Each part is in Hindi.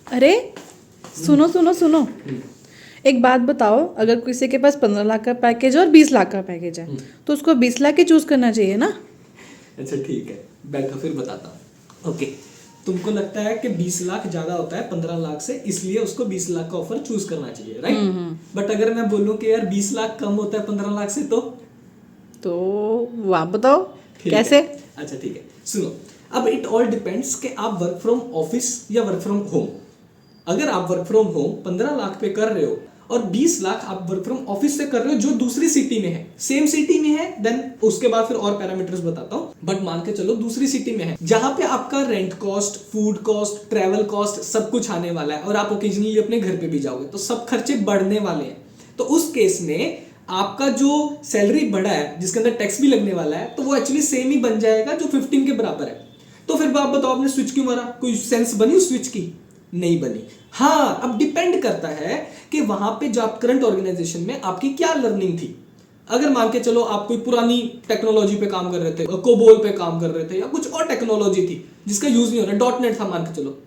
अरे सुनो सुनो सुनो, एक बात बताओ, अगर किसी के पास 15 लाख का पैकेज और 20 लाख का पैकेज है तो उसको 20 लाख ही चूज करना चाहिए ना। अच्छा ठीक है, बैठो फिर बताता हूँ। ओके, तुमको लगता है कि 20 लाख ज्यादा होता है 15 लाख से, इसलिए उसको 20 लाख का ऑफर चूज करना चाहिए, राइट? बट अगर मैं बोलूँ कि यार 20 लाख कम होता है 15 लाख से, तो आप बताओ ठीक कैसे। है। अच्छा ठीक है, सुनो। अब इट ऑल डिपेंड्स कि आप वर्क फ्रॉम ऑफिस या वर्क फ्रॉम होम। अगर आप वर्क फ्रॉम होम 15 लाख पे कर रहे हो और 20 लाख आप वर्क फ्रॉम ऑफिस से कर रहे हो जो दूसरी सिटी में है, सेम सिटी में है, देन उसके बाद फिर और पैरामीटर्स बताता हूं। बट मान के चलो दूसरी सिटी में है जहां पे आपका rent cost, food cost, travel cost सब कुछ आने वाला है और आप ओकेजनली अपने घर पे भी जाओगे तो सब खर्चे बढ़ने वाले हैं। तो उस केस में आपका जो सैलरी बढ़ा है जिसके अंदर टैक्स भी लगने वाला है तो वो एक्चुअली सेम ही बन जाएगा जो 15 के बराबर है। तो फिर आप बताओ, आपने स्विच क्यों मारा? कोई सेंस बनी उस स्विच की? नहीं बनी। हाँ, अब डिपेंड करता है कि वहां पे जो आप करंट ऑर्गेनाइजेशन में आपकी क्या लर्निंग थी। अगर मान के चलो आप कोई पुरानी टेक्नोलॉजी पे काम कर रहे थे, कोबोल पे काम कर रहे थे या कुछ और टेक्नोलॉजी थी जिसका यूज नहीं हो रहा, डॉट नेट था मान के चलो।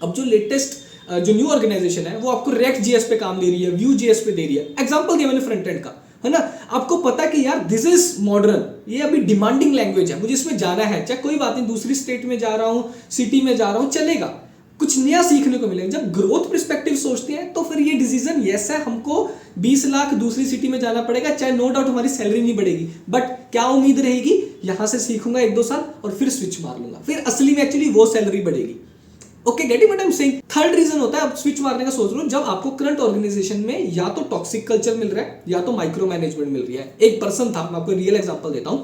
अब जो लेटेस्ट जो न्यू ऑर्गेनाइजेशन है वो आपको रिएक्ट जीएस पे काम दे रही है, व्यू जीएस पे दे रही है। एग्जांपल दिया मैंने फ्रंट एंड का, है ना? आपको पता है कि यार दिस इज मॉडर्न, ये अभी डिमांडिंग लैंग्वेज है, मुझे इसमें जाना है, चाहे कोई बात नहीं दूसरी स्टेट में जा रहा हूं, सिटी में जा रहा हूं, चलेगा, कुछ नया सीखने को मिलेगा। जब ग्रोथ पर्सपेक्टिव सोचते हैं तो फिर ये डिसीजन यस है, हमको 20 लाख दूसरी सिटी में जाना पड़ेगा, चाहे नो डाउट हमारी सैलरी नहीं बढ़ेगी, बट क्या उम्मीद रहेगी, यहां से सीखूंगा 1-2 साल और फिर स्विच मार लूंगा, फिर असली में एक्चुअली वो सैलरी बढ़ेगी। Okay, getting what I am saying. Third reason होता है, अब स्विच मारने का सोच रहे हो, जब आपको करंट ऑर्गेनाइजेशन में या तो टॉक्सिक कल्चर मिल रहा है या तो माइक्रो मैनेजमेंट मिल रही है। एक पर्सन था, मैं आपको रियल एग्जांपल देता हूं,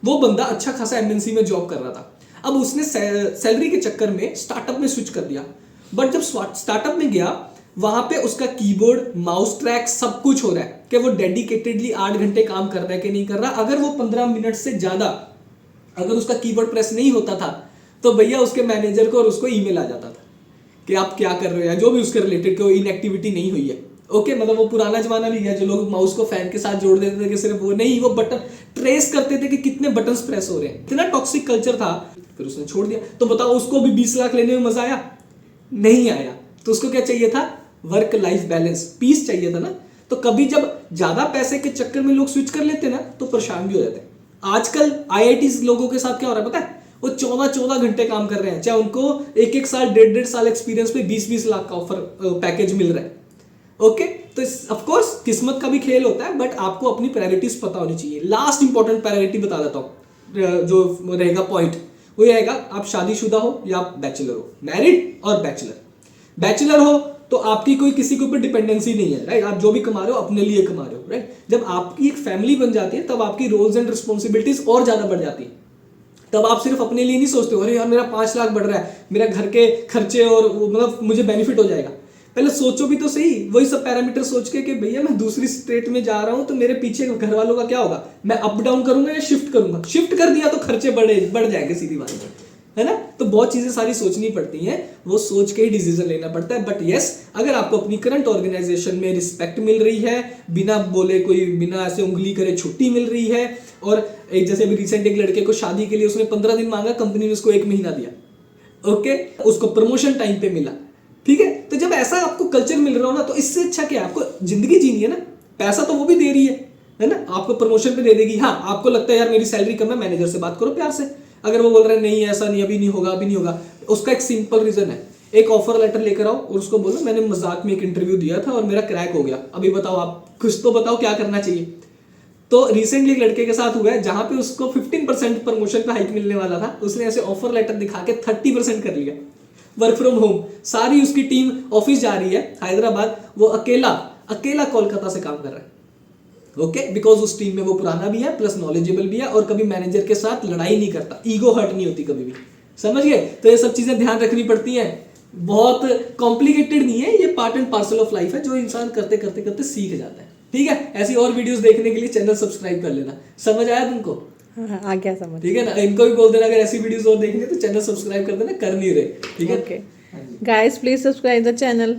वो बंदा अच्छा खासा एमएनसी में जॉब कर रहा था। अब उसने सैलरी के चक्कर में स्टार्टअप में स्विच कर दिया, बट जब स्टार्टअप में गया वहां पे उसका कीबोर्ड, माउस ट्रैक सब कुछ हो रहा है कि वो डेडिकेटेडली 8 घंटे काम कर रहा है कि नहीं कर रहा। अगर वो 15 मिनट से ज्यादा अगर उसका कीबोर्ड प्रेस नहीं होता था तो भैया उसके मैनेजर को और उसको ईमेल आ जाता था कि आप क्या कर रहे हैं, जो भी उसके रिलेटेड कोई इनएक्टिविटी नहीं हुई है। ओके, मतलब वो पुराना जमाना नहीं है जो लोग माउस को फैन के साथ जोड़ देते थे कि सिर्फ वो नहीं, वो बटन ट्रेस करते थे कि कितने बटन्स प्रेस हो रहे हैं। इतना टॉक्सिक कल्चर था, फिर उसने छोड़ दिया। तो बताओ उसको भी 20 लाख लेने में मजा आया? नहीं आया। तो उसको क्या चाहिए था? वर्क लाइफ बैलेंस, पीस चाहिए था ना। तो कभी जब ज्यादा पैसे के चक्कर में लोग स्विच कर लेते ना तो परेशान भी हो जाते हैं। आजकल आईआईटी लोगों के साथ क्या हो रहा है पता है? वो 14-14 घंटे काम कर रहे हैं, चाहे उनको 1-1 साल 1.5-1.5 साल एक्सपीरियंस पे 20-20 लाख का ऑफर पैकेज मिल रहा है। ओके, तो ऑफ कोर्स किस्मत का भी खेल होता है, बट आपको अपनी प्रायोरिटीज पता होनी चाहिए। लास्ट इंपॉर्टेंट प्रायोरिटी बता देता हूं, जो रहेगा पॉइंट वो ये रहेगा, आप शादीशुदा हो या आप बैचलर हो, मैरिड और बैचलर। बैचलर हो तो आपकी कोई किसी के ऊपर डिपेंडेंसी नहीं है, राइट? आप जो भी कमा रहे हो अपने लिए कमा रहे हो, राइट? जब आपकी एक फैमिली बन जाती है तब आपकी रोल्स एंड रिस्पॉन्सिबिलिटीज और ज्यादा बढ़ जाती है। तब आप सिर्फ अपने लिए नहीं सोचते हो अरे यार मेरा 5 लाख बढ़ रहा है, मेरा घर के खर्चे और मतलब मुझे बेनिफिट हो जाएगा। पहले सोचो भी तो सही, वही सब पैरामीटर सोच के कि भैया मैं दूसरी स्टेट में जा रहा हूं तो मेरे पीछे घर वालों का क्या होगा, मैं अप डाउन करूंगा या शिफ्ट करूंगा। शिफ्ट कर दिया तो खर्चे बढ़ जाएंगे, सीधी बात है ना? तो बहुत चीजें सारी सोचनी पड़ती हैं, वो सोच के ही डिसीजन लेना पड़ता है। बट यस, अगर आपको अपनी करंट ऑर्गेनाइजेशन में रिस्पेक्ट मिल रही है, बिना बोले कोई बिना ऐसे उंगली करे छुट्टी मिल रही है, और एक जैसे अभी रिसेंट एक लड़के को शादी के लिए उसने 15 दिन मांगा, कंपनी ने उसको 1 महीना दिया। ओके, उसको प्रमोशन टाइम पे मिला। ठीक है, तो जब ऐसा आपको कल्चर मिल रहा हो ना तो इससे अच्छा क्या, आपको जिंदगी जीनी है ना। पैसा तो वो भी दे रही है ना, आपको प्रमोशन पे दे देगी। हाँ, आपको लगता है यार मेरी सैलरी कम है, मैनेजर से बात करो प्यार से। अगर वो बोल रहे हैं नहीं ऐसा नहीं, अभी नहीं होगा, अभी नहीं होगा, उसका एक सिंपल रीजन है, एक ऑफर लेटर लेकर आओ और उसको बोलो मैंने मजाक में एक इंटरव्यू दिया था और मेरा क्रैक हो गया, अभी बताओ आप कुछ तो बताओ क्या करना चाहिए। तो रिसेंटली एक लड़के के साथ हुआ है जहां पे उसको 15% प्रमोशन पे हाइक मिलने वाला था, उसने ऐसे ऑफर लेटर दिखा के 30% कर लिया। वर्क फ्रॉम होम, सारी उसकी टीम ऑफिस जा रही है हैदराबाद, वो अकेला कोलकाता से काम कर रहा है। ओके, बिकॉज उस टीम में वो पुराना भी है प्लस नॉलेजेबल भी है और कभी मैनेजर के साथ लड़ाई नहीं करता, ईगो हर्ट नहीं होती कभी भी। समझ गए? तो ये सब चीजें ध्यान रखनी पड़ती हैं, बहुत कॉम्प्लिकेटेड नहीं है, ये part and parcel of life है जो इंसान करते करते करते सीख जाता है। ठीक है, ऐसी और वीडियोस देखने के लिए चैनल सब्सक्राइब कर लेना। समझ आया तुमको? हाँ, आ गया समझ। ठीक है ना, इनको भी बोल देना अगर ऐसी वीडियोस और देखनी है तो चैनल सब्सक्राइब कर देना, कर नहीं रहे। ठीक है, okay guys, please subscribe the channel.